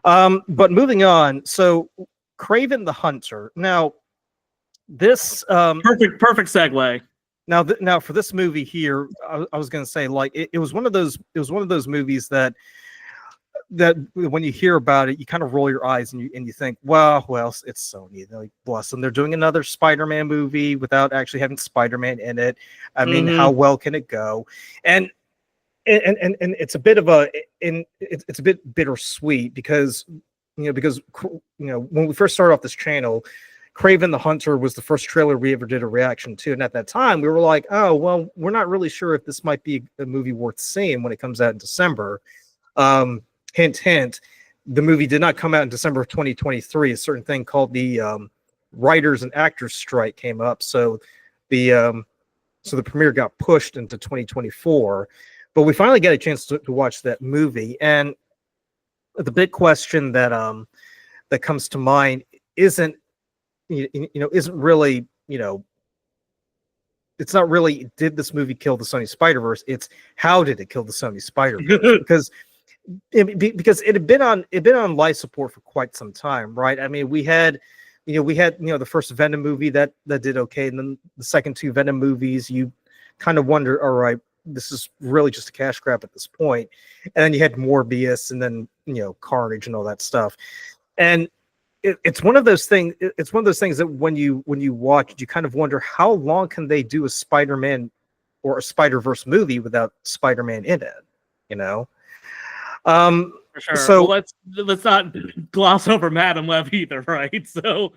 But moving on, so Kraven the Hunter. Now, this perfect segue. Now for this movie here, I was going to say, like, it was one of those movies that when you hear about it, you kind of roll your eyes and you think, well, it's Sony. They're like, bless them. They're doing another Spider-Man movie without actually having Spider-Man in it. I mean, how well can it go? And it's a bit of it's a bit bittersweet because when we first started off this channel, Kraven the Hunter was the first trailer we ever did a reaction to, and at that time we were like, oh well, we're not really sure if this might be a movie worth seeing when it comes out in December. Hint, hint. The movie did not come out in December of 2023. A certain thing called the writers and actors strike came up, so the premiere got pushed into 2024. But we finally got a chance to watch that movie, and the big question that comes to mind isn't really, it's not really, did this movie kill the Sony Spider-Verse? It's how did it kill the Sony Spider-Verse? because it had been on life support for quite some time, right? I mean, we had the first Venom movie that did okay, and then the second two Venom movies, you kind of wonder, all right, this is really just a cash grab at this point. And then you had Morbius, and then Carnage and all that stuff. And it's one of those things. It's one of those things that when you watch, you kind of wonder how long can they do a Spider-Man or a Spider-Verse movie without Spider-Man in it? For sure. So let's not gloss over Madam Web either, right? So,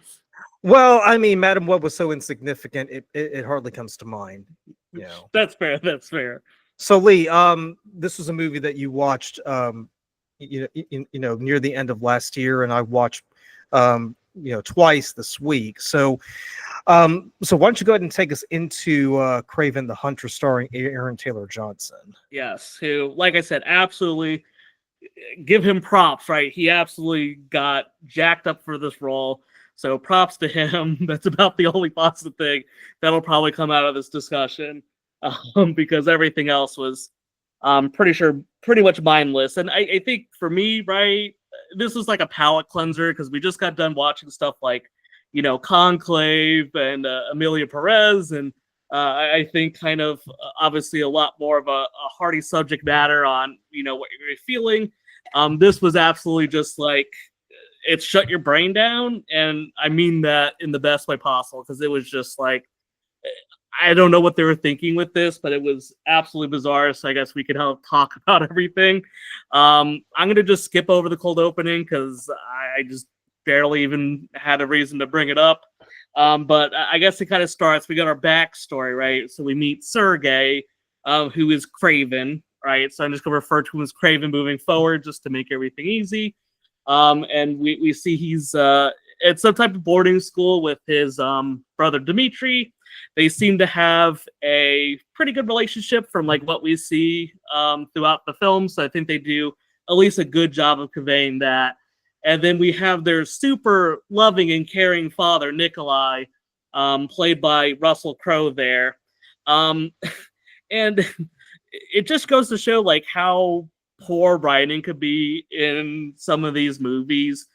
well, I mean, Madam Web was so insignificant, it hardly comes to mind. That's fair. That's fair. So, Lee, this was a movie that you watched, near the end of last year, and I watched, twice this week. So why don't you go ahead and take us into Kraven the Hunter, starring Aaron Taylor Johnson? Yes, who, like I said, absolutely give him props, right? He absolutely got jacked up for this role. So props to him. That's about the only positive thing that'll probably come out of this discussion, because everything else was, pretty much mindless. And I think for me, right, this was like a palate cleanser because we just got done watching stuff like, Conclave and Amelia Perez, and I think kind of obviously a lot more of a hearty subject matter on, what you're feeling. This was absolutely just like, it shut your brain down, and I mean that in the best way possible, because it was just like, I don't know what they were thinking with this, but it was absolutely bizarre. So I guess we could talk about everything. I'm going to just skip over the cold opening because I just barely even had a reason to bring it up. But I guess it kind of starts, we got our backstory, right? So we meet Sergey, who is Kraven, right? So I'm just going to refer to him as Kraven moving forward just to make everything easy. And we see he's at some type of boarding school with his brother Dimitri. They seem to have a pretty good relationship from like what we see throughout the film. So I think they do at least a good job of conveying that. And then we have their super loving and caring father, Nikolai, played by Russell Crowe there. And it just goes to show like how poor writing could be in some of these movies.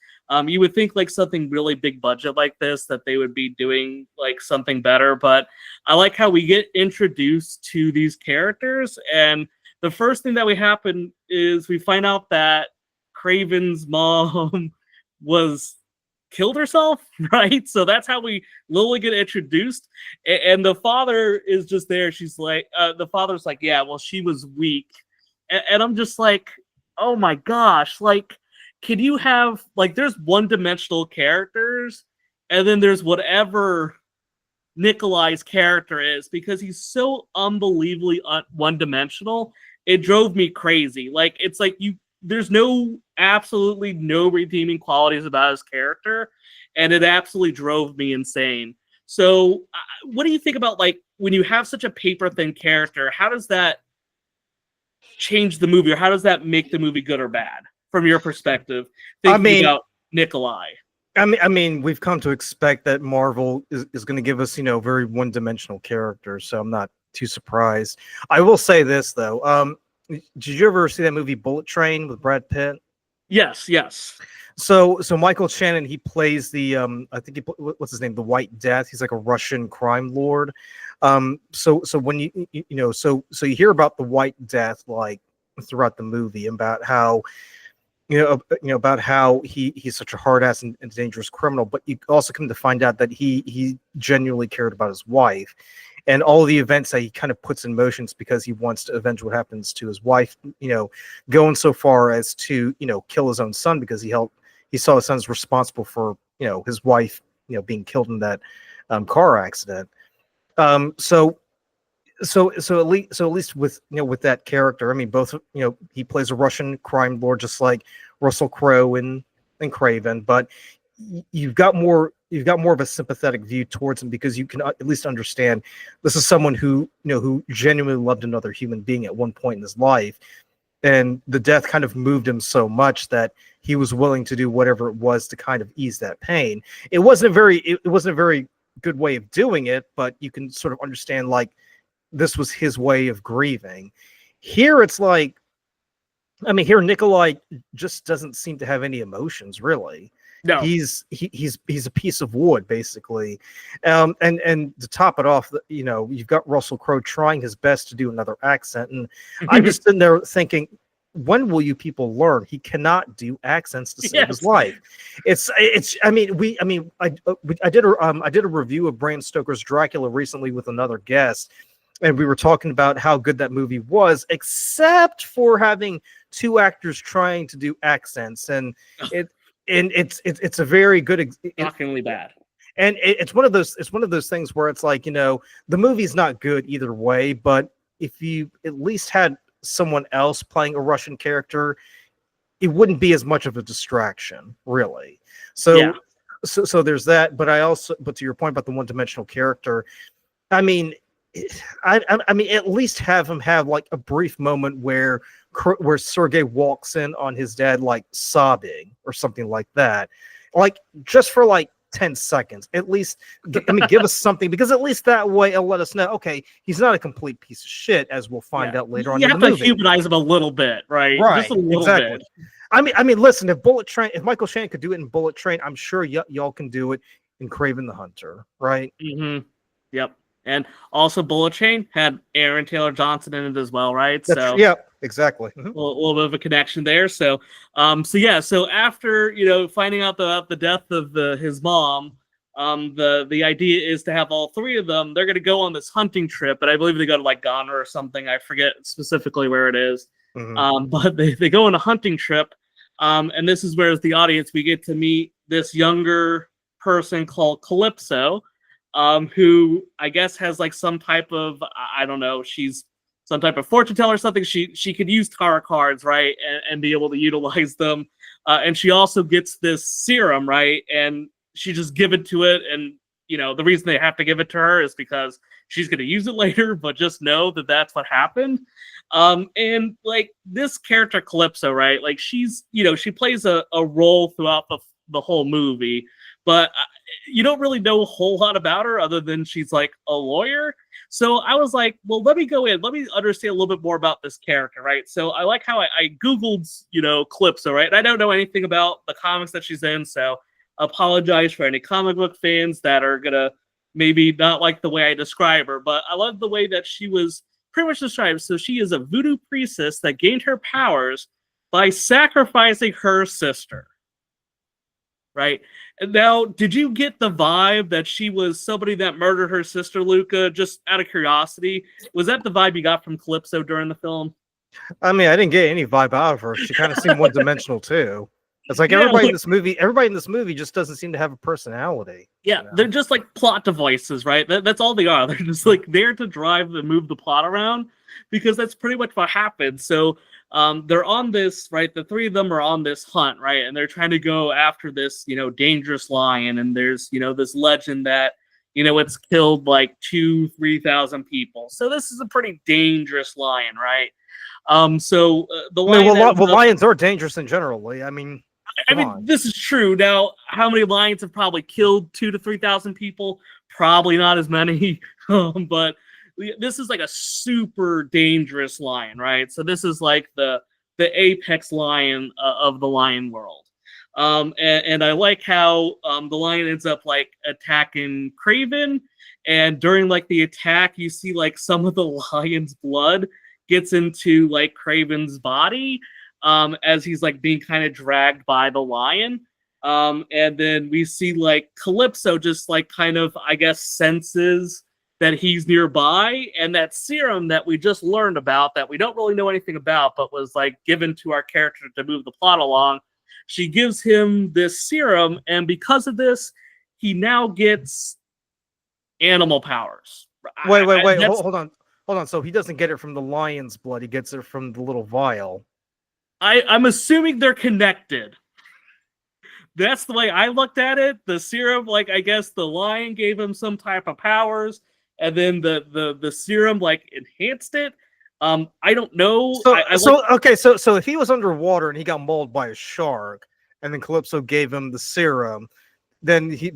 You would think like something really big budget like this that they would be doing like something better, but I like how we get introduced to these characters, and the first thing that happen is we find out that Kraven's mom was killed herself, right? So that's how we literally get introduced, and the father is just there. She's like, the father's like, yeah, well, she was weak, and I'm just like, oh my gosh, like, can you have, like, there's one-dimensional characters, and then there's whatever Nikolai's character is, because he's so unbelievably one-dimensional. It drove me crazy. Like, it's like there's absolutely no redeeming qualities about his character, and it absolutely drove me insane. So, what do you think about, like, when you have such a paper-thin character, how does that change the movie, or how does that make the movie good or bad? From your perspective, thinking about Nikolai. I mean, we've come to expect that Marvel is going to give us, very one-dimensional characters, so I'm not too surprised. I will say this though: did you ever see that movie Bullet Train with Brad Pitt? Yes, yes. So Michael Shannon, he plays the I think what's his name, the White Death. He's like a Russian crime lord. So when so you hear about the White Death like throughout the movie about how about how he's such a hard ass and dangerous criminal, but you also come to find out that he genuinely cared about his wife, and all the events that he kind of puts in motions because he wants to avenge what happens to his wife. Going so far as to kill his own son because he saw his son's responsible for his wife being killed in that car accident. So at least with with that character, I mean, both he plays a Russian crime lord just like Russell Crowe and Kraven, but you've got more of a sympathetic view towards him because you can at least understand this is someone who who genuinely loved another human being at one point in his life, and the death kind of moved him so much that he was willing to do whatever it was to kind of ease that pain. It wasn't a very good way of doing it, but you can sort of understand like this was his way of grieving. Here it's like, I mean, here Nikolai just doesn't seem to have any emotions really. No. He's a piece of wood basically. And to top it off, you've got Russell Crowe trying his best to do another accent, and I'm just sitting there thinking, when will you people learn? He cannot do accents to save his life. I did a review of Bram Stoker's Dracula recently with another guest, and we were talking about how good that movie was, except for having two actors trying to do accents, and it's a very good, shockingly bad. And it's one of those things where it's like the movie's not good either way, but if you at least had someone else playing a Russian character, it wouldn't be as much of a distraction, really. So there's that. But to your point about the one-dimensional character, I mean, I mean, at least have him have like a brief moment where Sergei walks in on his dad like sobbing or something like that, like just for like 10 seconds at least. I mean, give us something, because at least that way it'll let us know, okay, he's not a complete piece of shit, as we'll find out later on in the movie. You have to humanize him a little bit, right? Just a little bit. I mean, listen, if Michael Shannon could do it in Bullet Train, I'm sure y'all can do it in Kraven the Hunter, right? Mm-hmm. Yep. And also Bullet Train had Aaron Taylor Johnson in it as well, right? Yeah, exactly. Mm-hmm. A little bit of a connection there. So after finding out the death of his mom, the idea is to have all three of them. They're going to go on this hunting trip, but I believe they go to like Ghana or something. I forget specifically where it is. Mm-hmm. But they go on a hunting trip, and this is where, as the audience, we get to meet this younger person called Calypso. Who I guess has like some type of, I don't know, she's some type of fortune teller or something. She could use tarot cards, right, and be able to utilize them. And she also gets this serum, right, and she just give it to it. And the reason they have to give it to her is because she's going to use it later. But just know that that's what happened. And like this character Calypso, right, like she's she plays a role throughout the whole movie. But you don't really know a whole lot about her other than she's like a lawyer. So I was like, well, let me go in. Let me understand a little bit more about this character, right? So I like how I Googled, Calypso, right? And I don't know anything about the comics that she's in. So apologize for any comic book fans that are going to maybe not like the way I describe her. But I love the way that she was pretty much described. So she is a voodoo priestess that gained her powers by sacrificing her sister. Right. And now, did you get the vibe that she was somebody that murdered her sister, Luca? Just out of curiosity, was that the vibe you got from Calypso during the film? I mean, I didn't get any vibe out of her. She kind of seemed one-dimensional too. It's like everybody in this movie just doesn't seem to have a personality. Yeah, they're just like plot devices, right? That's all they are. They're just like there to drive and move the plot around, because that's pretty much what happened. So they're on this, right? The three of them are on this hunt, right? And they're trying to go after this, dangerous lion. And there's, this legend that, it's killed like 2,000-3,000 people. So this is a pretty dangerous lion, right? The lion. Lions are dangerous in general. I mean, this is true. Now, how many lions have probably killed 2,000 to 3,000 people? Probably not as many, but this is like a super dangerous lion, right? So this is like the the apex lion of the lion world. And I like how the lion ends up like attacking Kraven, and during like the attack, you see like some of the lion's blood gets into like Kraven's body as he's like being kind of dragged by the lion. And then we see like Calypso just like kind of, I guess, senses that he's nearby, and that serum that we just learned about that we don't really know anything about, but was like given to our character to move the plot along. She gives him this serum, and because of this, he now gets animal powers. Wait, hold on. So he doesn't get it from the lion's blood; he gets it from the little vial. I'm assuming they're connected. That's the way I looked at it. The serum, like I guess the lion gave him some type of powers, and then the serum like enhanced it. I don't know. So if he was underwater and he got mauled by a shark, and then Calypso gave him the serum, then he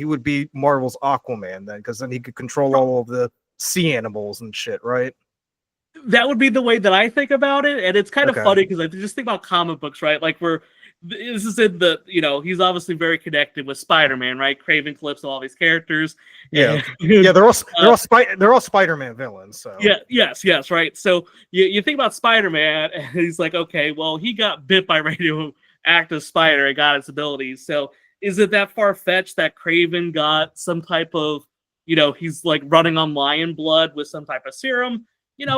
would be Marvel's Aquaman then, because then he could control all of the sea animals and shit, right? That would be the way that I think about it, and it's kind of funny because I just think about comic books, right? Like this is in the, he's obviously very connected with Spider-Man, right? Kraven, Calypso, all these characters. Yeah, yeah, they're all Spider-Man villains. So yeah, yes, right. So you think about Spider-Man, and he's like, okay, well, he got bit by radioactive spider and got its abilities. So is it that far-fetched that Kraven got some type of, he's like running on lion blood with some type of serum?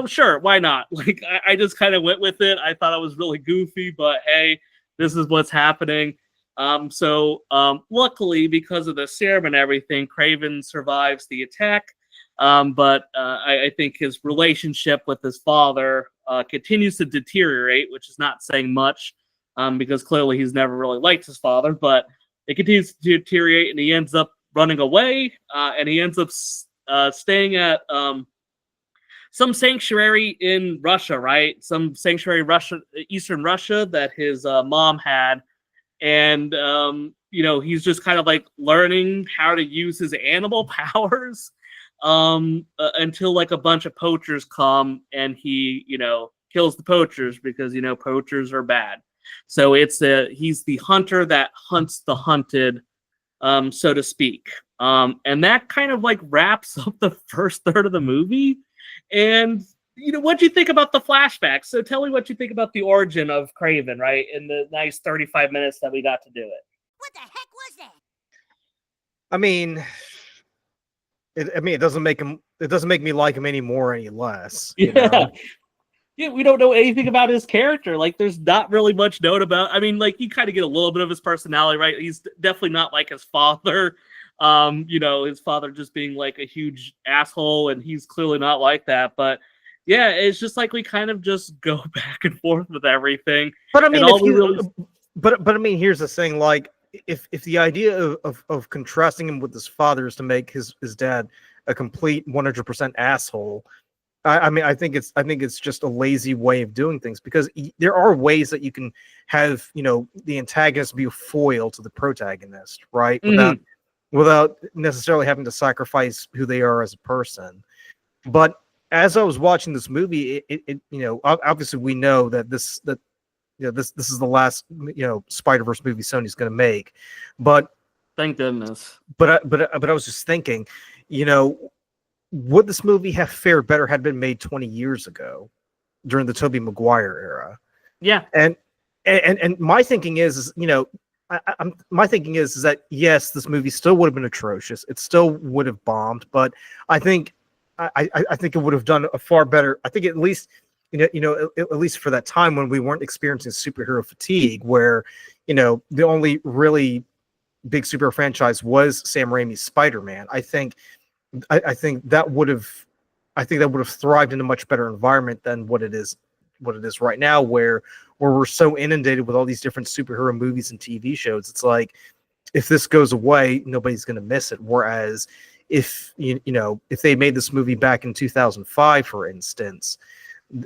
Sure, why not? Like I just kind of went with it. I thought it was really goofy, but hey, this is what's happening. So luckily, because of the serum and everything, Kraven survives the attack. But I think his relationship with his father continues to deteriorate, which is not saying much, because clearly he's never really liked his father. But it continues to deteriorate, and he ends up running away, and he ends up staying at some sanctuary in Russia, right? Some sanctuary Eastern Russia that his mom had. And, he's just kind of like learning how to use his animal powers until like a bunch of poachers come, and he, kills the poachers because, poachers are bad. So he's the hunter that hunts the hunted, so to speak. And that kind of like wraps up the first third of the movie. And what do you think about the flashbacks? So tell me what you think about the origin of Kraven, right? In the nice 35 minutes that we got to do it. What the heck was that? I mean, it doesn't make him. It doesn't make me like him any more, any less. Yeah, we don't know anything about his character. Like, there's not really much known about. I mean, like, you kind of get a little bit of his personality, right? He's definitely not like his father. His father just being like a huge asshole, and he's clearly not like that. But yeah, it's just like we kind of just go back and forth with everything. But I mean, but I mean, here's the thing: like, if the idea of contrasting him with his father is to make his dad a complete 100% asshole, I think it's just a lazy way of doing things, because there are ways that you can have the antagonist be a foil to the protagonist, right? Without necessarily having to sacrifice who they are as a person. But as I was watching this movie, it obviously we know that this is the last Spider-Verse movie Sony's going to make. But thank goodness. But I was just thinking, would this movie have fared better had it been made 20 years ago during the Tobey Maguire era? Yeah. And my thinking is my thinking is that yes, this movie still would have been atrocious. It still would have bombed, but I think it would have done a far better. I think at least at least for that time when we weren't experiencing superhero fatigue, where the only really big superhero franchise was Sam Raimi's Spider-Man. I think that would have thrived in a much better environment than what it is right now, where we're so inundated with all these different superhero movies and TV shows. It's like, if this goes away, nobody's going to miss it. Whereas if they made this movie back in 2005, for instance,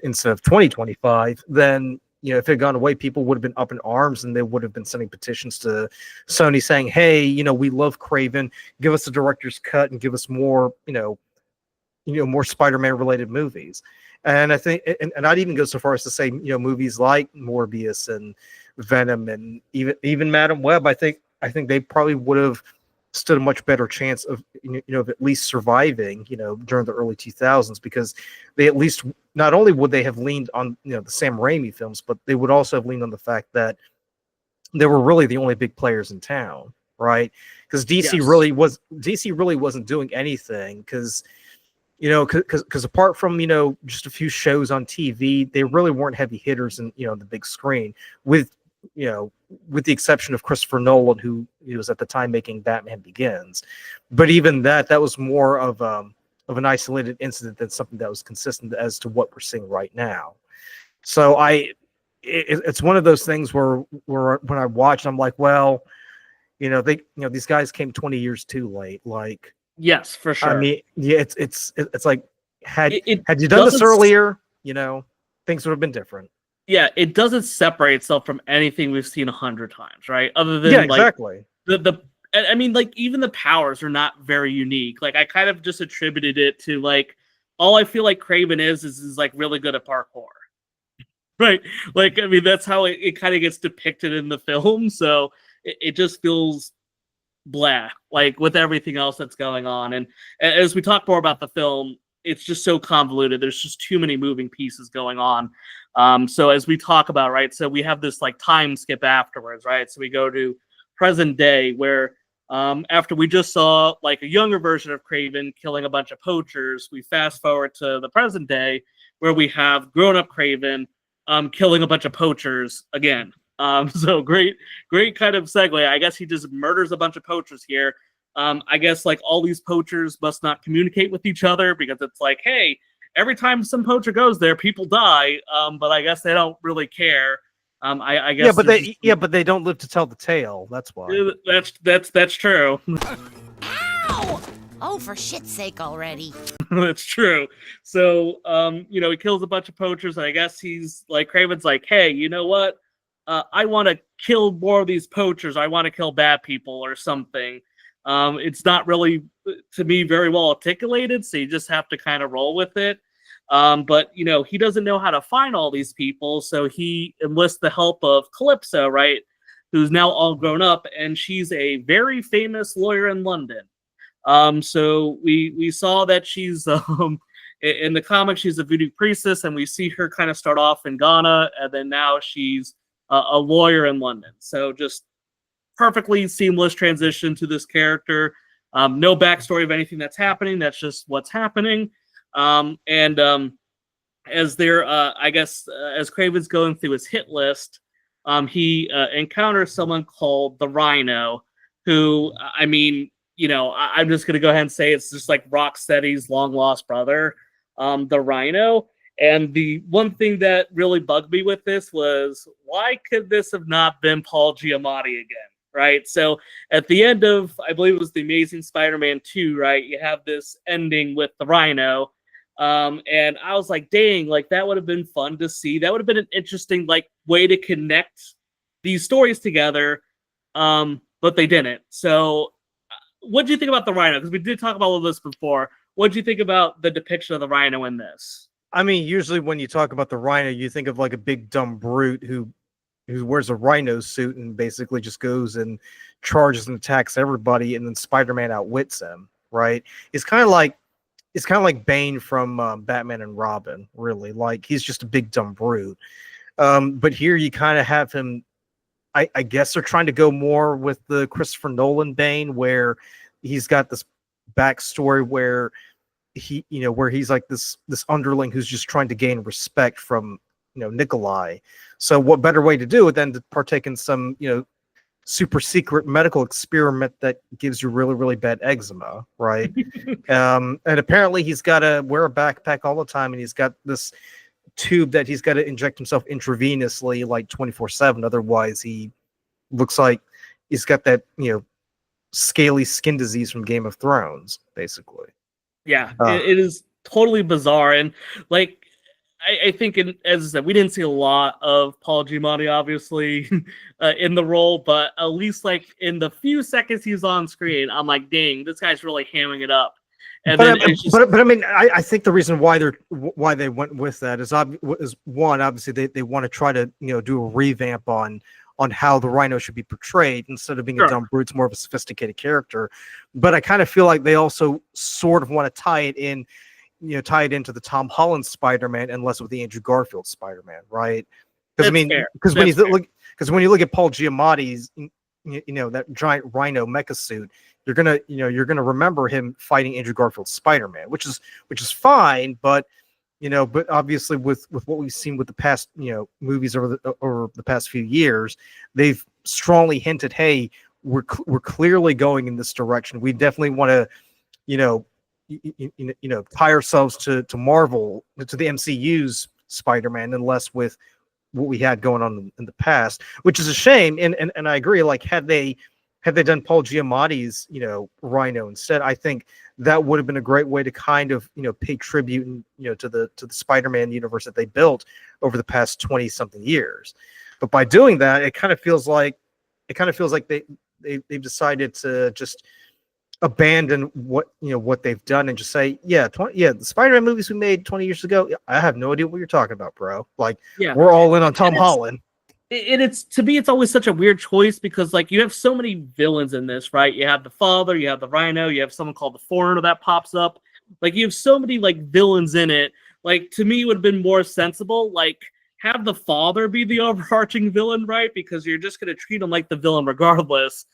instead of 2025, then if it had gone away, people would have been up in arms, and they would have been sending petitions to Sony saying, hey, we love Kraven, give us a director's cut and give us more more Spider-Man related movies. And I think, and I'd even go so far as to say, movies like Morbius and Venom and even Madam Web. I think they probably would have stood a much better chance of of at least surviving during the early 2000s, because they at least, not only would they have leaned on the Sam Raimi films, but they would also have leaned on the fact that they were really the only big players in town, right? Because DC really wasn't doing anything, because apart from just a few shows on TV, they really weren't heavy hitters in the big screen, with the exception of Christopher Nolan, who was at the time making Batman Begins. But even that was more of an isolated incident than something that was consistent as to what we're seeing right now. So it's one of those things where when I watch, I'm like, well, these guys came 20 years too late. Like, yes, for sure. I mean, yeah, it's like had you done this doesn't earlier, things would have been different. Yeah, it doesn't separate itself from anything we've seen 100 times, right? Other than exactly. I mean, like, even the powers are not very unique. Like, I kind of just attributed it to, like, all I feel like Kraven is like really good at parkour. Right? Like, I mean, that's how it kind of gets depicted in the film. So it just feels blah, like, with everything else that's going on. And as we talk more about the film, it's just so convoluted. There's just too many moving pieces going on. So as we talk about, right, so we have this like time skip afterwards, right? So we go to present day, where after we just saw like a younger version of Kraven killing a bunch of poachers, we fast forward to the present day where we have grown-up Kraven killing a bunch of poachers again. So great kind of segue. I guess he just murders a bunch of poachers here. I guess like all these poachers must not communicate with each other, because it's like, hey, every time some poacher goes there, people die. But I guess they don't really care. I guess but they don't live to tell the tale. That's why. That's true. Ow! Oh, for shit's sake already. That's true. So he kills a bunch of poachers, and I guess he's like, Kraven's like, hey, you know what? I want to kill more of these poachers. I want to kill bad people or something. It's not really, to me, very well articulated, so you just have to kind of roll with it. But he doesn't know how to find all these people, so he enlists the help of Calypso, right? Who's now all grown up, and she's a very famous lawyer in London. So we saw that she's in the comics, she's a voodoo priestess, and we see her kind of start off in Ghana, and then now she's a lawyer in London. So just perfectly seamless transition to this character. No backstory of anything that's happening. That's just what's happening. As they're, I guess, as Kraven's going through his hit list, he encounters someone called the Rhino, who, I mean, I'm just going to go ahead and say it's just like Rocksteady's long lost brother, the Rhino. And the one thing that really bugged me with this was, why could this have not been Paul Giamatti again? Right? So at the end of, I believe it was The Amazing Spider-Man 2, right? You have this ending with the Rhino. And I was like, dang, like that would have been fun to see. That would have been an interesting like way to connect these stories together. But they didn't. So what do you think about the Rhino? Because we did talk about all of this before. What do you think about the depiction of the Rhino in this? I mean, usually when you talk about the Rhino, you think of like a big dumb brute who wears a rhino suit and basically just goes and charges and attacks everybody, and then Spider-Man outwits him, right? It's kind of like Bane from Batman and Robin, really. Like, he's just a big dumb brute. But here you kind of have him, I guess they're trying to go more with the Christopher Nolan Bane, where he's got this backstory where where he's like this underling who's just trying to gain respect from Nikolai. So what better way to do it than to partake in some super secret medical experiment that gives you really, really bad eczema, right? And apparently he's got to wear a backpack all the time, and he's got this tube that he's got to inject himself intravenously like 24/7. Otherwise he looks like he's got that scaly skin disease from Game of Thrones, basically. Yeah, it is totally bizarre. And like, I think, as I said, we didn't see a lot of Paul Giamatti, obviously, in the role, but at least like in the few seconds he's on screen, I'm like, dang, this guy's really hamming it up. And but, then it's just, but I mean, I think the reason why they went with that is one, obviously they want to try to do a revamp on how the Rhino should be portrayed instead of being a Sure. dumb brute, it's more of a sophisticated character. But I kind of feel like they also sort of want to tie it into the Tom Holland Spider-Man and less with the Andrew Garfield Spider-Man, right? Because I That's mean, fair. because when That's you fair. look, because when you look at Paul Giamatti's, that giant Rhino mecha suit, you're gonna remember him fighting Andrew Garfield's Spider-Man, which is fine, but but obviously with what we've seen with the past movies over the past few years, they've strongly hinted, hey, we're clearly going in this direction. We definitely want to tie ourselves to Marvel, to the MCU's Spider-Man, and less with what we had going on in the past, which is a shame. And I agree. Like, had they done Paul Giamatti's Rhino instead, I think that would have been a great way to kind of pay tribute to the Spider-Man universe that they built over the past 20 something years. But by doing that, it kind of feels like they've decided to just abandon what they've done and just say, the Spider-Man movies we made 20 years ago, I have no idea what you're talking about, bro. Like, we're all in on Tom Holland. It's to me, it's always such a weird choice because like you have so many villains in this, right? You have the father, you have the Rhino, you have someone called the Foreigner that pops up. Like, you have so many like villains in it. Like, to me, it would have been more sensible, like, have the father be the overarching villain, right? Because you're just gonna treat him like the villain regardless.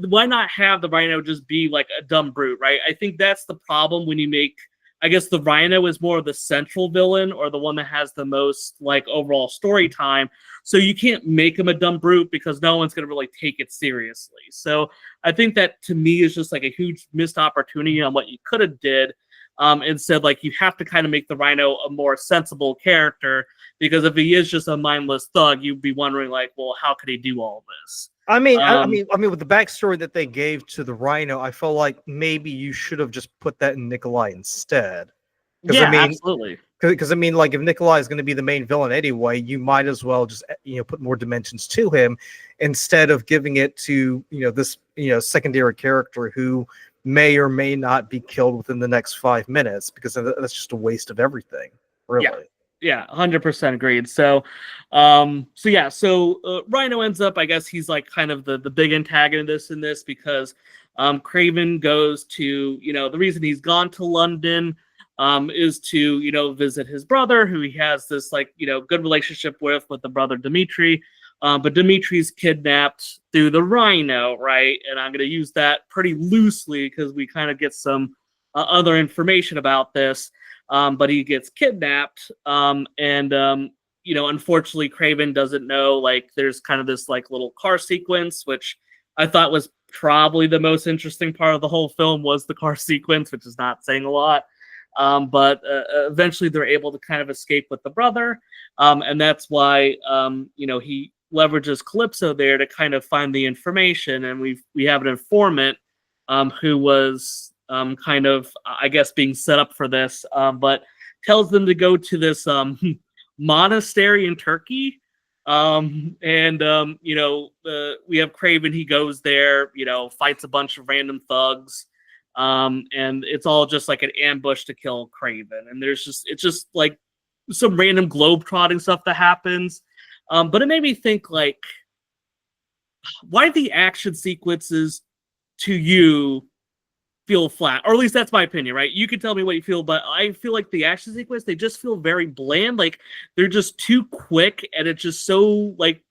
Why not have the Rhino just be like a dumb brute, right? I think that's the problem when you make, I guess the Rhino is more of the central villain or the one that has the most like overall story time. So you can't make him a dumb brute because no one's going to really take it seriously. So I think that to me is just like a huge missed opportunity on what you could have did. Instead, like, you have to kind of make the Rhino a more sensible character, because if he is just a mindless thug, you'd be wondering like, well, how could he do all this? I mean, with the backstory that they gave to the Rhino, I felt like maybe you should have just put that in Nikolai instead. Yeah, absolutely. Because I mean, like, if Nikolai is going to be the main villain anyway, you might as well just put more dimensions to him instead of giving it to this secondary character who may or may not be killed within the next 5 minutes, because that's just a waste of everything, really. Yeah, 100% agreed. So, Rhino ends up, I guess he's like kind of the big antagonist in this because Kraven goes to, the reason he's gone to London is to, visit his brother, who he has this like, good relationship with the brother Dimitri. But Dimitri's kidnapped through the Rhino, right? And I'm going to use that pretty loosely because we kind of get some other information about this. But he gets kidnapped, unfortunately, Kraven doesn't know, like, there's kind of this, like, little car sequence, which I thought was probably the most interesting part of the whole film was the car sequence, which is not saying a lot. But eventually they're able to kind of escape with the brother, and that's why, he leverages Calypso there to kind of find the information, and we have an informant who was... kind of, I guess, being set up for this, but tells them to go to this monastery in Turkey. We have Kraven, he goes there, fights a bunch of random thugs, and it's all just like an ambush to kill Kraven. And it's just like some random globe-trotting stuff that happens. But it made me think, like, why the action sequences to you feel flat, or at least that's my opinion, right? You can tell me what you feel, but I feel like the action sequence, they just feel very bland. Like, they're just too quick, and it's just so like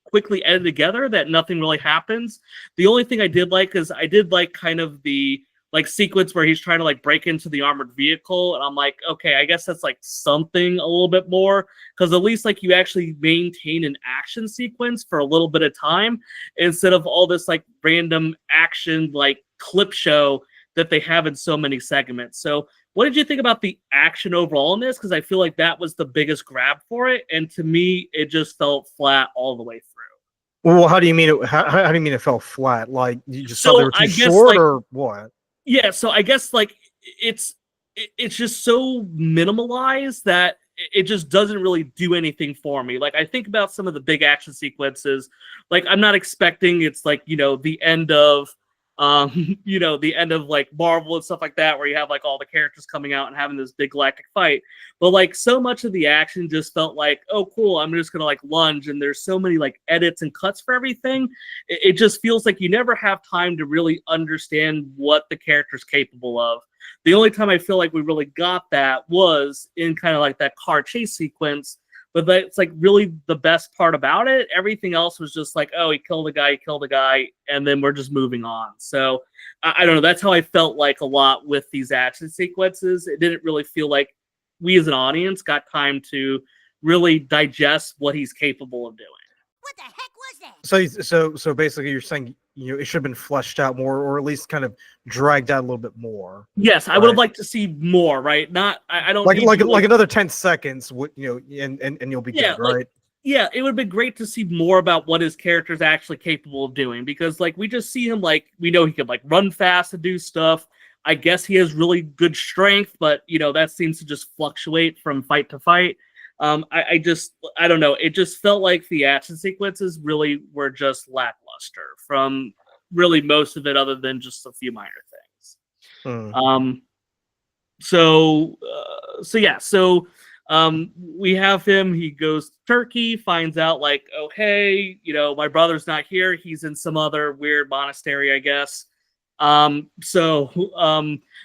quickly edited together that nothing really happens. The only thing I did like is I did like kind of the like sequence where he's trying to like break into the armored vehicle, and I'm like, okay, I guess that's like something a little bit more, because at least like you actually maintain an action sequence for a little bit of time instead of all this like random action like clip show that they have in so many segments. So what did you think about the action overall in this? Because I feel like that was the biggest grab for it, and to me, it just felt flat all the way through. Well, how do you mean it? How do you mean it fell flat? Like, you just thought they were too short, like, or what? Yeah, so I guess like it's just so minimalized that it just doesn't really do anything for me. Like, I think about some of the big action sequences. Like, I'm not expecting it's like the end of the end of like Marvel and stuff like that, where you have like all the characters coming out and having this big galactic fight. But like so much of the action just felt like, oh, cool, I'm just gonna like lunge, and there's so many like edits and cuts for everything. It just feels like you never have time to really understand what the character's capable of. The only time I feel like we really got that was in kind of like that car chase sequence. But that's like really the best part about it. Everything else was just like, oh, he killed a guy, and then we're just moving on. So I don't know. That's how I felt like a lot with these action sequences. It didn't really feel like we as an audience got time to really digest what he's capable of doing. What the heck was that? So basically, you're saying it should have been fleshed out more, or at least kind of dragged out a little bit more. Yes, I would have liked to see more. Right? Not I don't like another 10 seconds. And you'll be good, right? It would have been great to see more about what his character is actually capable of doing, because like we just see him like we know he can like run fast and do stuff. I guess he has really good strength, but that seems to just fluctuate from fight to fight. I don't know. It just felt like the action sequences really were just lackluster from really most of it, other than just a few minor things. So we have him. He goes to Turkey, finds out like, oh hey, my brother's not here. He's in some other weird monastery, I guess.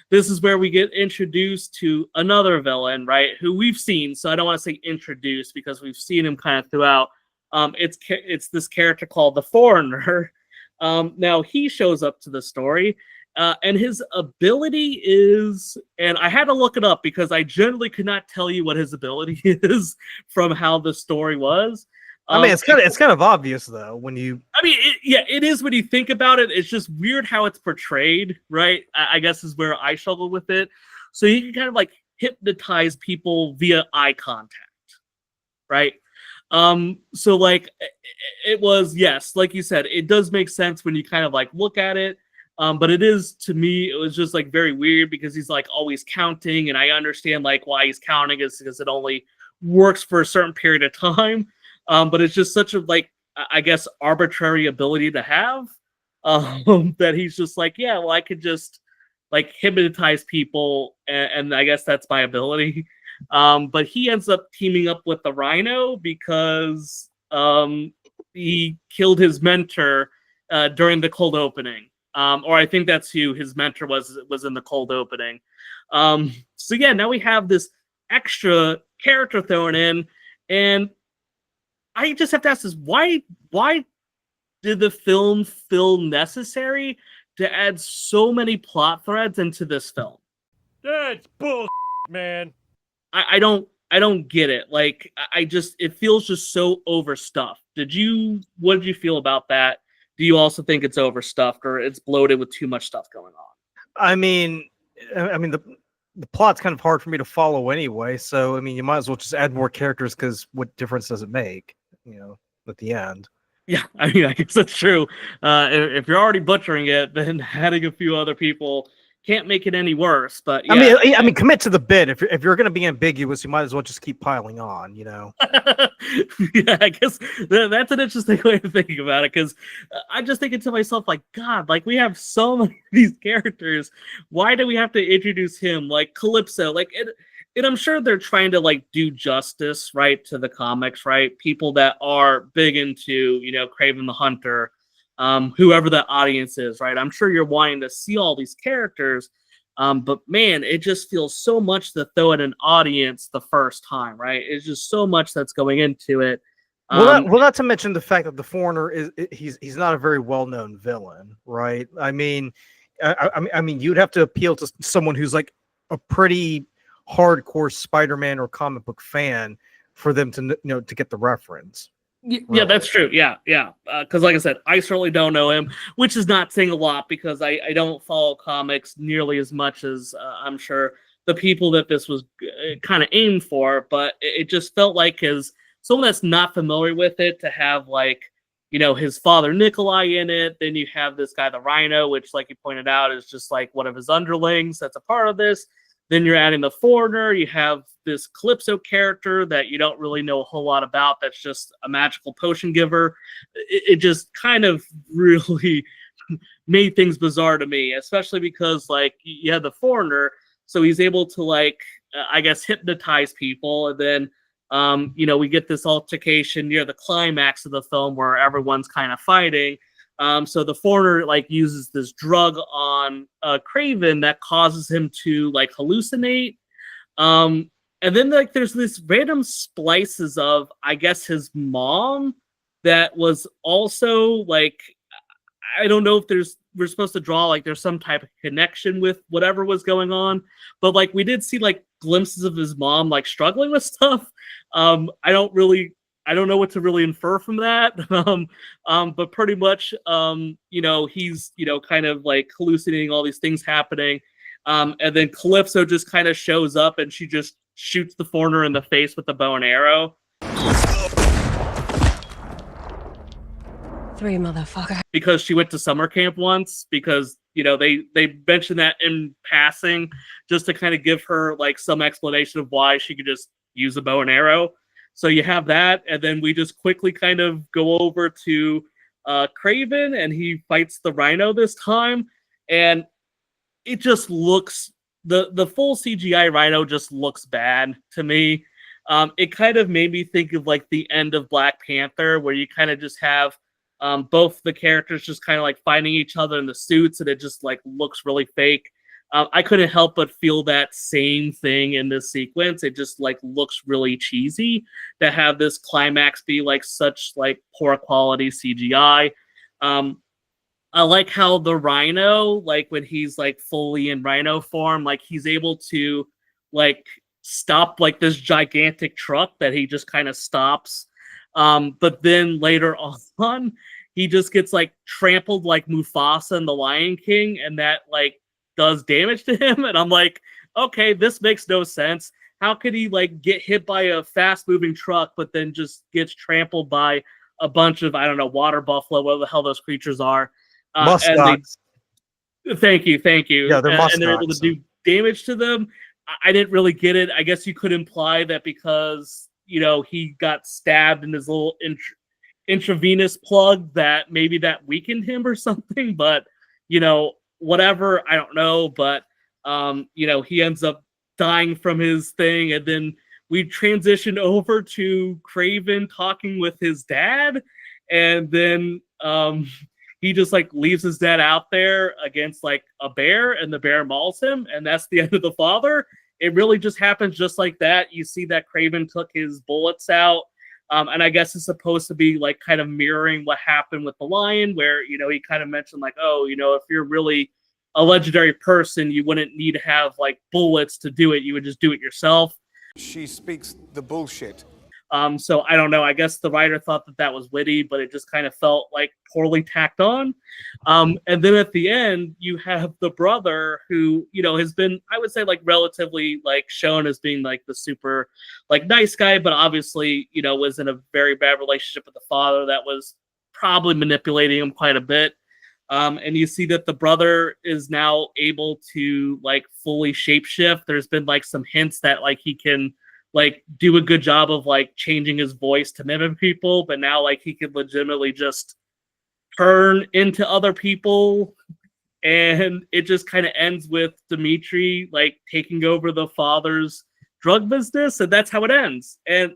This is where we get introduced to another villain, right? Who we've seen. So I don't want to say introduced because we've seen him kind of throughout. It's this character called the Foreigner. Now he shows up to the story, and his ability is, and I had to look it up because I generally could not tell you what his ability is from how the story was. I mean, it's kind of obvious though when you. I mean, it is when you think about it. It's just weird how it's portrayed, right? I guess is where I struggle with it. So you can kind of like hypnotize people via eye contact, right? So like it was, yes, like you said, it does make sense when you kind of like look at it. But it is, to me, it was just like very weird because he's like always counting, and I understand like why he's counting is because it only works for a certain period of time. But it's just such a like, I guess, arbitrary ability to have, that he's just like, yeah, well, I could just like hypnotize people, and I guess that's my ability. But he ends up teaming up with the Rhino because he killed his mentor during the cold opening. Or I think that's who his mentor was in the cold opening. So yeah, now we have this extra character thrown in, and I just have to ask this: why did the film feel necessary to add so many plot threads into this film? That's bull, man. I don't get it. Like it feels just so overstuffed. What did you feel about that? Do you also think it's overstuffed or it's bloated with too much stuff going on? I mean the plot's kind of hard for me to follow anyway. So I mean, you might as well just add more characters because what difference does it make? At the end. Yeah, I mean, I guess that's true. If you're already butchering it, then adding a few other people can't make it any worse. But yeah. I mean, commit to the bit. If you're going to be ambiguous, you might as well just keep piling on. Yeah, I guess that's an interesting way of thinking about it, because I'm just thinking to myself, like, God, like we have so many of these characters. Why do we have to introduce him? Like Calypso, like it. And I'm sure they're trying to like do justice, right, to the comics, right? People that are big into, Kraven the Hunter, whoever that audience is, right? I'm sure you're wanting to see all these characters, but man, it just feels so much to throw at an audience the first time, right? It's just so much that's going into it. Well, not to mention the fact that the Foreigner he's not a very well-known villain, right? I mean, you'd have to appeal to someone who's like a pretty hardcore Spider-Man or comic book fan for them to to get the reference. Yeah, that's true. Yeah. Because like I said, I certainly don't know him, which is not saying a lot because I don't follow comics nearly as much as I'm sure the people that this was kind of aimed for. But it just felt like as someone that's not familiar with it to have like, his father Nikolai in it. Then you have this guy, the Rhino, which like you pointed out is just like one of his underlings that's a part of this. Then you're adding the Foreigner. You have this Calypso character that you don't really know a whole lot about. That's just a magical potion giver. It just kind of really made things bizarre to me, especially because like you had the foreigner, so he's able to like I guess hypnotize people, and then we get this altercation near the climax of the film where everyone's kind of fighting. So the foreigner like uses this drug on Kraven that causes him to like hallucinate. And then like there's this random splices of I guess his mom that was also like I don't know if we're supposed to draw like there's some type of connection with whatever was going on, but like we did see like glimpses of his mom like struggling with stuff. I don't know what to really infer from that. But pretty much he's kind of like hallucinating all these things happening. And then Calypso just kind of shows up and she just shoots the foreigner in the face with a bow and arrow. 3, motherfucker. Because she went to summer camp once, because they mentioned that in passing just to kind of give her like some explanation of why she could just use a bow and arrow. So you have that, and then we just quickly kind of go over to Kraven, and he fights the Rhino this time, and it just looks the full CGI Rhino just looks bad to me. It kind of made me think of like the end of Black Panther, where you kind of just have both the characters just kind of like fighting each other in the suits, and it just like looks really fake. I couldn't help but feel that same thing in this sequence. It just like looks really cheesy to have this climax be like such like poor quality CGI. I like how the Rhino, like when he's like fully in Rhino form, like he's able to like stop like this gigantic truck that he just kind of stops. But then later on, he just gets like trampled like Mufasa in The Lion King, and that like does damage to him. And I'm like, okay, this makes no sense. How could he like get hit by a fast moving truck, but then just gets trampled by a bunch of, I don't know, water buffalo, whatever the hell those creatures are. Muskox. Thank you. Yeah, they're muskox. And they're able to do damage to them. I didn't really get it. I guess you could imply that because he got stabbed in his little intravenous plug, that maybe that weakened him or something, but whatever, I don't know. But he ends up dying from his thing, and then we transition over to Kraven talking with his dad, and then he just like leaves his dad out there against like a bear, and the bear mauls him, and that's the end of the father. It really just happens just like that. You see that Kraven took his bullets out. And I guess it's supposed to be like kind of mirroring what happened with the lion, where, he kind of mentioned like, oh, if you're really a legendary person, you wouldn't need to have like bullets to do it. You would just do it yourself. She speaks the bullshit. So I don't know. I guess the writer thought that was witty, but it just kind of felt like poorly tacked on. And then at the end, you have the brother who, has been, I would say, like relatively like shown as being like the super like nice guy, but obviously, was in a very bad relationship with the father that was probably manipulating him quite a bit. And you see that the brother is now able to like fully shapeshift. There's been like some hints that like he can like do a good job of like changing his voice to mimic people, but now like he could legitimately just turn into other people. And it just kind of ends with Dimitri like taking over the father's drug business, and that's how it ends. And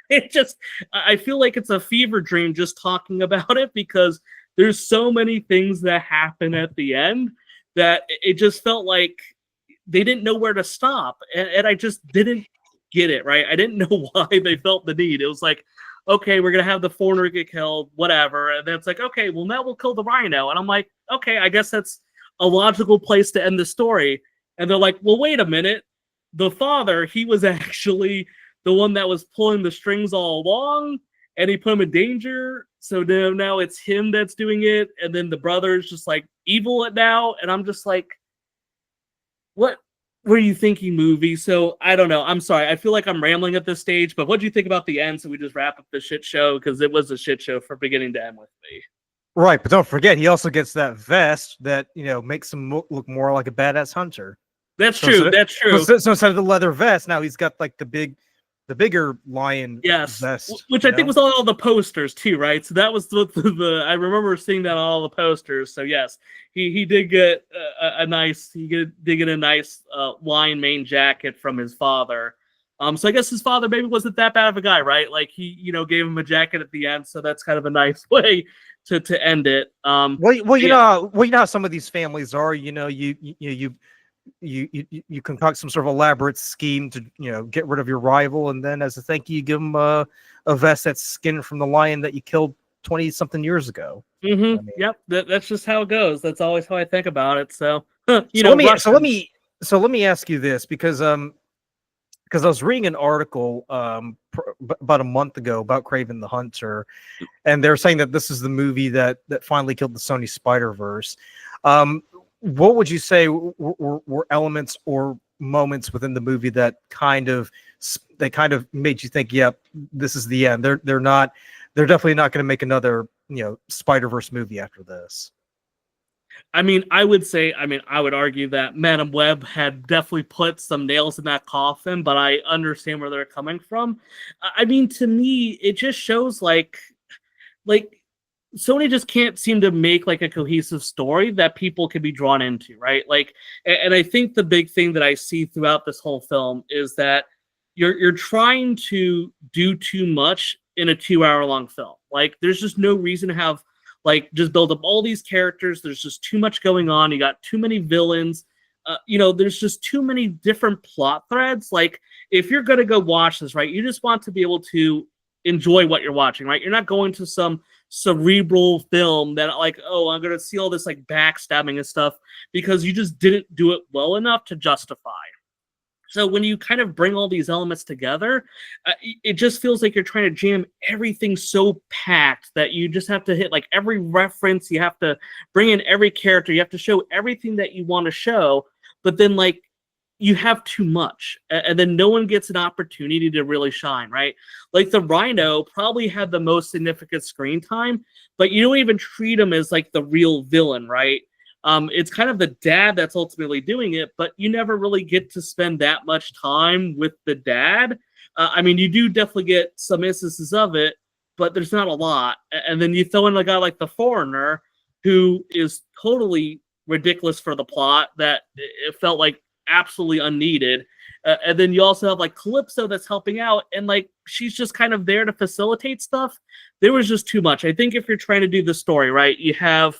it just, I feel like it's a fever dream just talking about it, because there's so many things that happen at the end that it just felt like they didn't know where to stop. And I just didn't get it, right? I didn't know why they felt the need. It was like, okay, we're going to have the foreigner get killed, whatever. And then it's like, okay, well, now we'll kill the Rhino. And I'm like, okay, I guess that's a logical place to end the story. And they're like, well, wait a minute. The father, he was actually the one that was pulling the strings all along, and he put him in danger. So now it's him that's doing it. And then the brother's just like evil at now. And I'm just like, what were you thinking, movie? So I don't know. I'm sorry. I feel like I'm rambling at this stage, but what do you think about the end? So we just wrap up the shit show, because it was a shit show from beginning to end with me. Right, but don't forget, he also gets that vest that makes him look more like a badass hunter. That's true. That's true. So instead of the leather vest, now he's got like the big the bigger lion Yes, vest, which I think was on all the posters too, right? So that was the I remember seeing that on all the posters. So yes, he did get a nice did get a nice lion mane jacket from his father. So I guess his father maybe wasn't that bad of a guy, right? Like he gave him a jacket at the end, so that's kind of a nice way to end it. Well, you yeah. know how some of these families are. You concoct some sort of elaborate scheme to get rid of your rival, and then as a thank you, you give them a vest that's skinned from the lion that you killed 20 something years ago. Mm-hmm. I mean, Yep, that's just how it goes. That's always how I think about it. So so let me ask you this, because I was reading an article about a month ago about Kraven the Hunter, and they're saying that this is the movie that finally killed the Sony Spiderverse. What would you say were elements or moments within the movie that kind of made you think, yep, this is the end? They're definitely not going to make another Spider-Verse movie after this. I would argue that Madam Web had definitely put some nails in that coffin, but I understand where they're coming from. I mean, to me, it just shows like Sony just can't seem to make like a cohesive story that people can be drawn into, right? Like, and I think the big thing that I see throughout this whole film is that you're trying to do too much in a 2-hour long film. Like, there's just no reason to have just build up all these characters. There's just too much going on. You got too many villains. There's just too many different plot threads. Like, if you're gonna go watch this, right, you just want to be able to enjoy what you're watching, right? You're not going to some cerebral film that like, oh, I'm gonna see all this like backstabbing and stuff, because you just didn't do it well enough to justify. So when you kind of bring all these elements together, it just feels like you're trying to jam everything so packed that you just have to hit like every reference. You have to bring in every character. You have to show everything that you want to show, but then like you have too much, and then no one gets an opportunity to really shine, right? Like the Rhino probably had the most significant screen time, but you don't even treat him as like the real villain, right? It's kind of the dad that's ultimately doing it, but you never really get to spend that much time with the dad. I mean, you do definitely get some instances of it, but there's not a lot. And then you throw in a guy like the Foreigner, who is totally ridiculous for the plot, that it felt like absolutely unneeded. And then you also have like Calypso that's helping out, and like she's just kind of there to facilitate stuff. There was just too much. I think if you're trying to do the story right, you have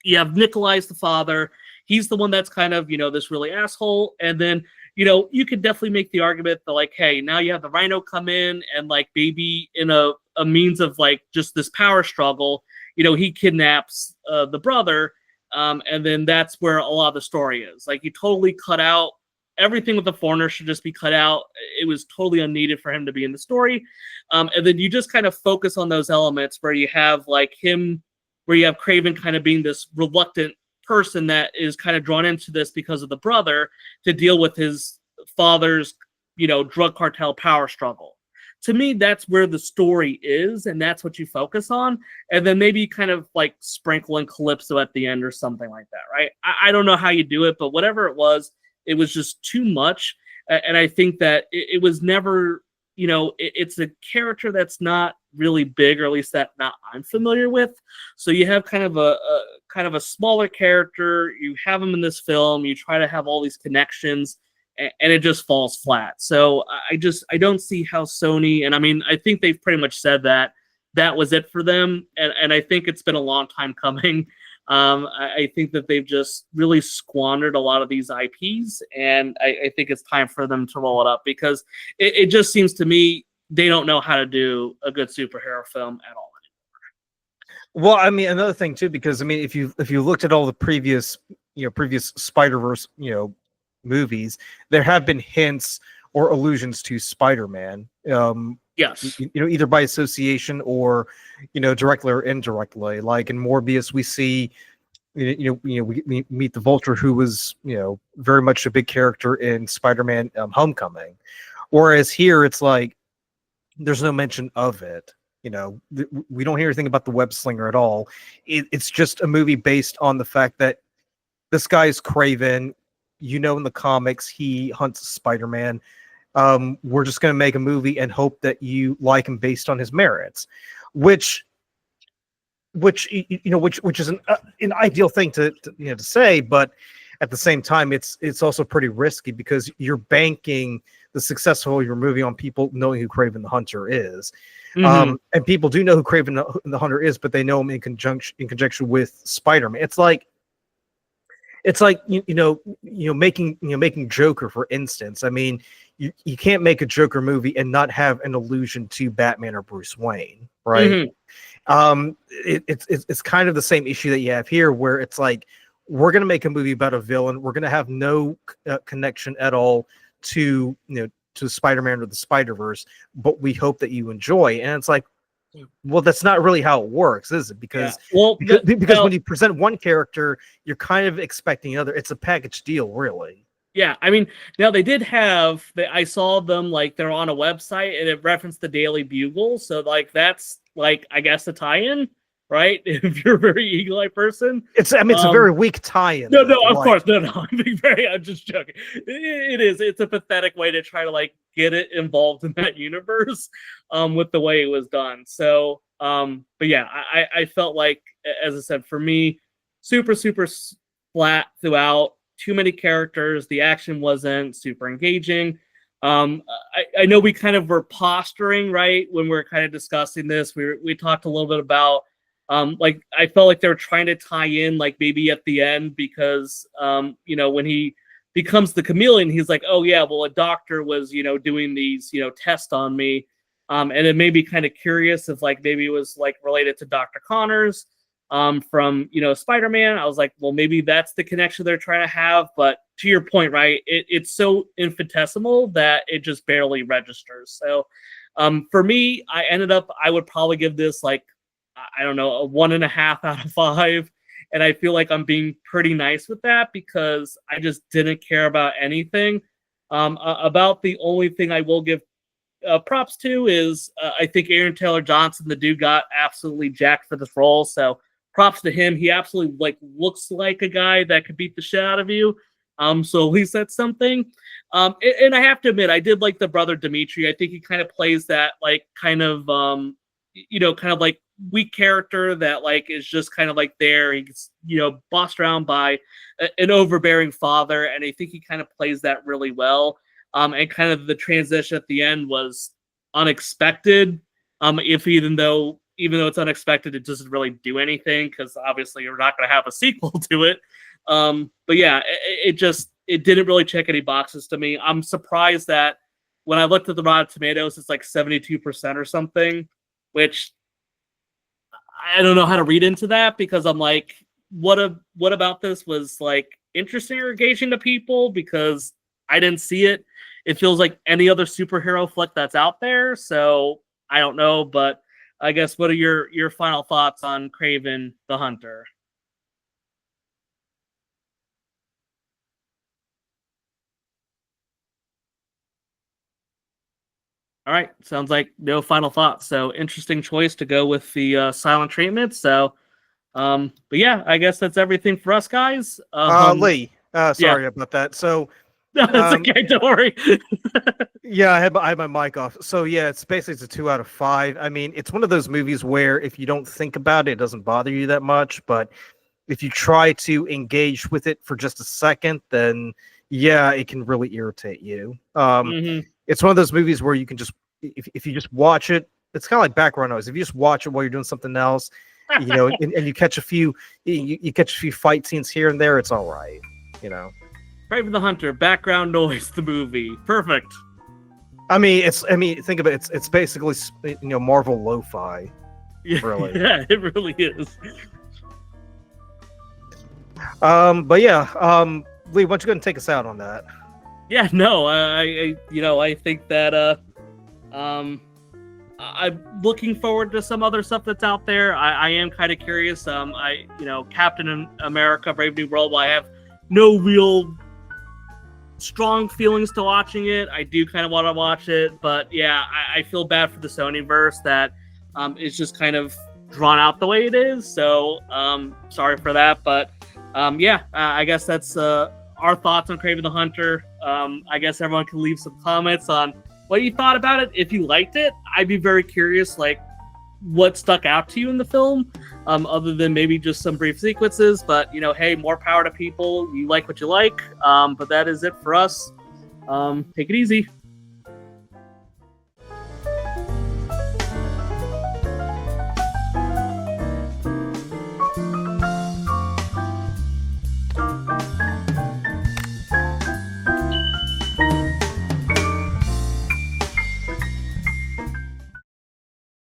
Nikolai's the father. He's the one that's kind of, this really asshole. And then, you could definitely make the argument that like, hey, now you have the Rhino come in and like maybe in a means of like just this power struggle, he kidnaps the brother. And then that's where a lot of the story is. Like, you totally cut out everything with the Foreigner should just be cut out. It was totally unneeded for him to be in the story. And then you just kind of focus on those elements where you have like him, where you have Kraven kind of being this reluctant person that is kind of drawn into this because of the brother to deal with his father's, drug cartel power struggle. To me, that's where the story is, and that's what you focus on. And then maybe kind of like sprinkle in Calypso at the end or something like that, right? I don't know how you do it, but whatever it was just too much. And I think that it was never, it's a character that's not really big, or at least that not I'm familiar with. So you have kind of a smaller character. You have him in this film. You try to have all these connections, and it just falls flat. So I don't see how Sony, and I mean, I think they've pretty much said that was it for them. And I think it's been a long time coming. I think that they've just really squandered a lot of these IPs, and I think it's time for them to roll it up, because it just seems to me they don't know how to do a good superhero film at all anymore. Well, I mean, another thing too, because I mean, if you looked at all the previous Spider-Verse, movies, there have been hints or allusions to Spider-Man. Yes. Either by association or, directly or indirectly. Like in Morbius, we see, we meet the Vulture, who was, very much a big character in Spider-Man Homecoming. Whereas here, it's like, there's no mention of it. We don't hear anything about the web slinger at all. It's just a movie based on the fact that this guy's Kraven. In the comics, he hunts Spider-Man. We're just going to make a movie and hope that you like him based on his merits, which is an ideal thing to say, but at the same time, it's also pretty risky because you're banking the success of your movie on people knowing who Kraven the Hunter is. And people do know who Kraven the Hunter is, but they know him in conjunction with Spider-Man. It's like making Joker, for instance. I mean, you can't make a Joker movie and not have an allusion to Batman or Bruce Wayne, right? It's kind of the same issue that you have here, where it's like, we're going to make a movie about a villain. We're going to have no connection at all to Spider-Man or the Spider-Verse, but we hope that you enjoy. And it's like, well, that's not really how it works, is it? Because when you present one character, you're kind of expecting another. It's a package deal, really. Yeah, I mean, now they did have. I saw them, like, they're on a website and it referenced the Daily Bugle, so like that's like, I guess, a tie-in, right? If you're a very Eagle Eye person, it's a very weak tie-in. No, of course, no. I'm just joking. It is. It's a pathetic way to try to like get it involved in that universe, with the way it was done. So, but yeah, I felt like, as I said, for me, super flat throughout. Too many characters. The action wasn't super engaging. I know we kind of were posturing, right, when we were kind of discussing this. We talked a little bit about. Like, I felt like they were trying to tie in, like, maybe at the end, because, when he becomes the chameleon, he's like, oh yeah, well, a doctor was, doing these, tests on me. And it made me kind of curious if, like, maybe it was, like, related to Dr. Connors, from, Spider-Man. I was like, well, maybe that's the connection they're trying to have. But to your point, right, it's so infinitesimal that it just barely registers. So, for me, I would probably give this, like, I don't know, a 1.5 out of 5. And I feel like I'm being pretty nice with that because I just didn't care about anything. About the only thing I will give props to is I think Aaron Taylor Johnson, the dude, got absolutely jacked for this role. So props to him. He absolutely, like, looks like a guy that could beat the shit out of you. So at least that's something. And I have to admit, I did like the brother Dimitri. I think he kind of plays that, like, kind of like weak character that, like, is just kind of like there. He's, bossed around by an overbearing father, and I think he kind of plays that really well. And kind of the transition at the end was unexpected. Even though it's unexpected, it doesn't really do anything because obviously you're not going to have a sequel to it. But yeah, it didn't really check any boxes to me. I'm surprised that when I looked at the Rotten Tomatoes, it's like 72% or something, which I don't know how to read into that, because I'm like, what about this was, like, interesting or engaging to people? Because I didn't see it. It feels like any other superhero flick that's out there. So I don't know, but I guess, what are your final thoughts on Kraven the Hunter? All right, sounds like no final thoughts. So interesting choice to go with the silent treatment. So, but yeah, I guess that's everything for us, guys. Lee, sorry about that. So, no, that's okay. Don't worry. Yeah, I had my mic off. So yeah, it's a 2 out of 5. I mean, it's one of those movies where if you don't think about it, it doesn't bother you that much. But if you try to engage with it for just a second, then yeah, it can really irritate you. It's one of those movies where you can just, if you just watch it, it's kind of like background noise. If you just watch it while you're doing something else, and you catch a few, you catch a few fight scenes here and there, it's all right. Kraven the Hunter, background noise, the movie, perfect. I mean, think of it. It's basically, Marvel lo-fi. Yeah, really. Yeah, it really is. But yeah, Lee, why don't you go and take us out on that? Yeah, no, I think that I'm looking forward to some other stuff that's out there. I am kind of curious. Captain America: Brave New World, I have no real strong feelings to watching it. I do kind of want to watch it, but yeah, I feel bad for the Sonyverse that it's just kind of drawn out the way it is. So sorry for that, but I guess that's our thoughts on Kraven the Hunter. I guess everyone can leave some comments on what you thought about it. If you liked it, I'd be very curious, like, what stuck out to you in the film, other than maybe just some brief sequences. But, you know, hey, more power to people. You like what you like. But that is it for us. Take it easy.